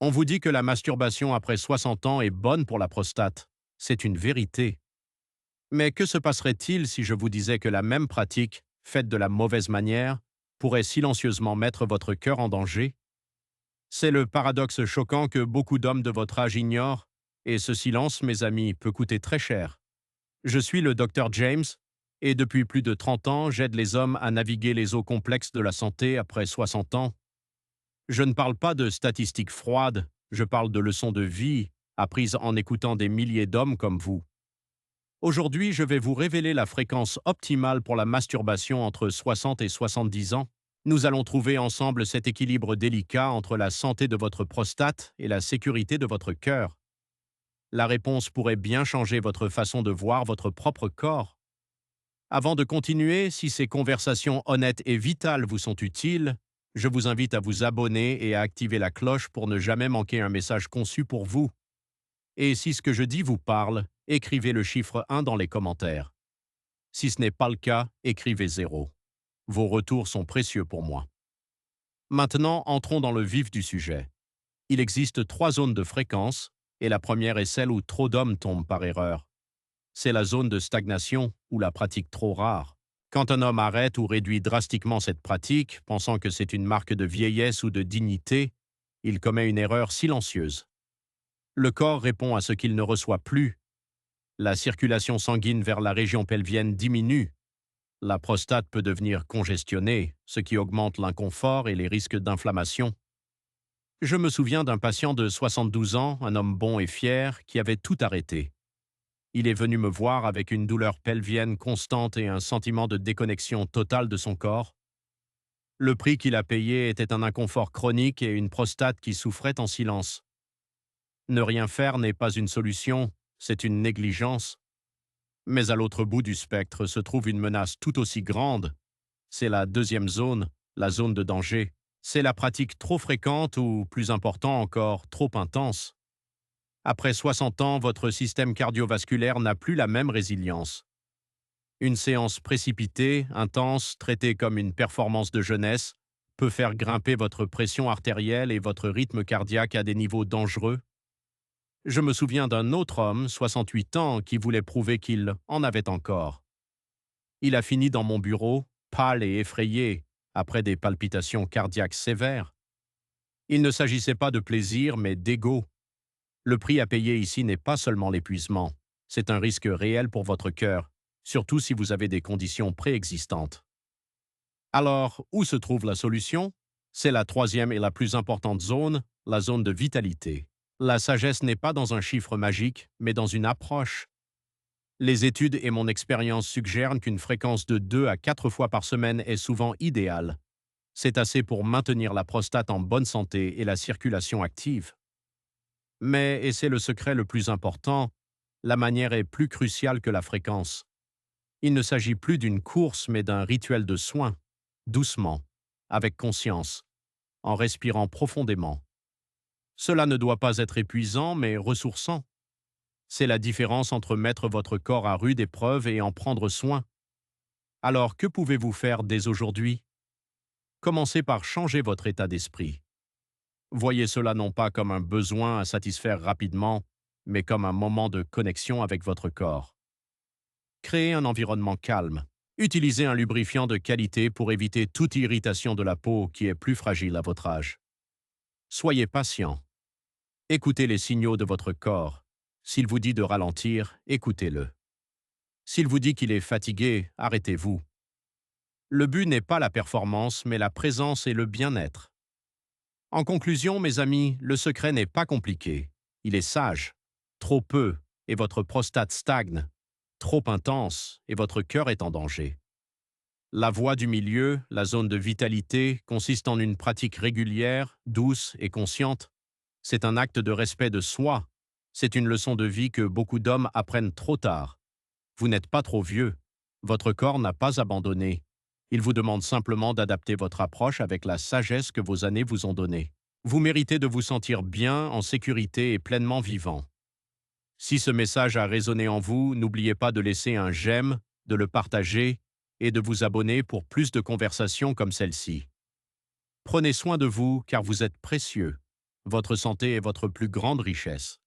On vous dit que la masturbation après 60 ans est bonne pour la prostate. C'est une vérité. Mais que se passerait-il si je vous disais que la même pratique, faite de la mauvaise manière, pourrait silencieusement mettre votre cœur en danger? C'est le paradoxe choquant que beaucoup d'hommes de votre âge ignorent, et ce silence, mes amis, peut coûter très cher. Je suis le docteur James, et depuis plus de 30 ans, j'aide les hommes à naviguer les eaux complexes de la santé après 60 ans. Je ne parle pas de statistiques froides, je parle de leçons de vie apprises en écoutant des milliers d'hommes comme vous. Aujourd'hui, je vais vous révéler la fréquence optimale pour la masturbation entre 60 et 70 ans. Nous allons trouver ensemble cet équilibre délicat entre la santé de votre prostate et la sécurité de votre cœur. La réponse pourrait bien changer votre façon de voir votre propre corps. Avant de continuer, si ces conversations honnêtes et vitales vous sont utiles, je vous invite à vous abonner et à activer la cloche pour ne jamais manquer un message conçu pour vous. Et si ce que je dis vous parle, écrivez le chiffre 1 dans les commentaires. Si ce n'est pas le cas, écrivez 0. Vos retours sont précieux pour moi. Maintenant, entrons dans le vif du sujet. Il existe 3 zones de fréquence, et la première est celle où trop d'hommes tombent par erreur. C'est la zone de stagnation ou la pratique trop rare. Quand un homme arrête ou réduit drastiquement cette pratique, pensant que c'est une marque de vieillesse ou de dignité, il commet une erreur silencieuse. Le corps répond à ce qu'il ne reçoit plus. La circulation sanguine vers la région pelvienne diminue. La prostate peut devenir congestionnée, ce qui augmente l'inconfort et les risques d'inflammation. Je me souviens d'un patient de 72 ans, un homme bon et fier, qui avait tout arrêté. Il est venu me voir avec une douleur pelvienne constante et un sentiment de déconnexion totale de son corps. Le prix qu'il a payé était un inconfort chronique et une prostate qui souffrait en silence. Ne rien faire n'est pas une solution, c'est une négligence. Mais à l'autre bout du spectre se trouve une menace tout aussi grande. C'est la deuxième zone, la zone de danger. C'est la pratique trop fréquente ou, plus important encore, trop intense. Après 60 ans, votre système cardiovasculaire n'a plus la même résilience. Une séance précipitée, intense, traitée comme une performance de jeunesse, peut faire grimper votre pression artérielle et votre rythme cardiaque à des niveaux dangereux. Je me souviens d'un autre homme, 68 ans, qui voulait prouver qu'il en avait encore. Il a fini dans mon bureau, pâle et effrayé, après des palpitations cardiaques sévères. Il ne s'agissait pas de plaisir, mais d'ego. Le prix à payer ici n'est pas seulement l'épuisement, c'est un risque réel pour votre cœur, surtout si vous avez des conditions préexistantes. Alors, où se trouve la solution? C'est la troisième et la plus importante zone, la zone de vitalité. La sagesse n'est pas dans un chiffre magique, mais dans une approche. Les études et mon expérience suggèrent qu'une fréquence de 2 à 4 fois par semaine est souvent idéale. C'est assez pour maintenir la prostate en bonne santé et la circulation active. Mais, et c'est le secret le plus important, la manière est plus cruciale que la fréquence. Il ne s'agit plus d'une course mais d'un rituel de soin, doucement, avec conscience, en respirant profondément. Cela ne doit pas être épuisant mais ressourçant. C'est la différence entre mettre votre corps à rude épreuve et en prendre soin. Alors que pouvez-vous faire dès aujourd'hui? Commencez par changer votre état d'esprit. Voyez cela non pas comme un besoin à satisfaire rapidement, mais comme un moment de connexion avec votre corps. Créez un environnement calme. Utilisez un lubrifiant de qualité pour éviter toute irritation de la peau qui est plus fragile à votre âge. Soyez patient. Écoutez les signaux de votre corps. S'il vous dit de ralentir, écoutez-le. S'il vous dit qu'il est fatigué, arrêtez-vous. Le but n'est pas la performance, mais la présence et le bien-être. En conclusion, mes amis, le secret n'est pas compliqué. Il est sage. Trop peu, et votre prostate stagne. Trop intense, et votre cœur est en danger. La voie du milieu, la zone de vitalité, consiste en une pratique régulière, douce et consciente. C'est un acte de respect de soi. C'est une leçon de vie que beaucoup d'hommes apprennent trop tard. Vous n'êtes pas trop vieux. Votre corps n'a pas abandonné. Il vous demande simplement d'adapter votre approche avec la sagesse que vos années vous ont donnée. Vous méritez de vous sentir bien, en sécurité et pleinement vivant. Si ce message a résonné en vous, n'oubliez pas de laisser un j'aime, de le partager et de vous abonner pour plus de conversations comme celle-ci. Prenez soin de vous car vous êtes précieux. Votre santé est votre plus grande richesse.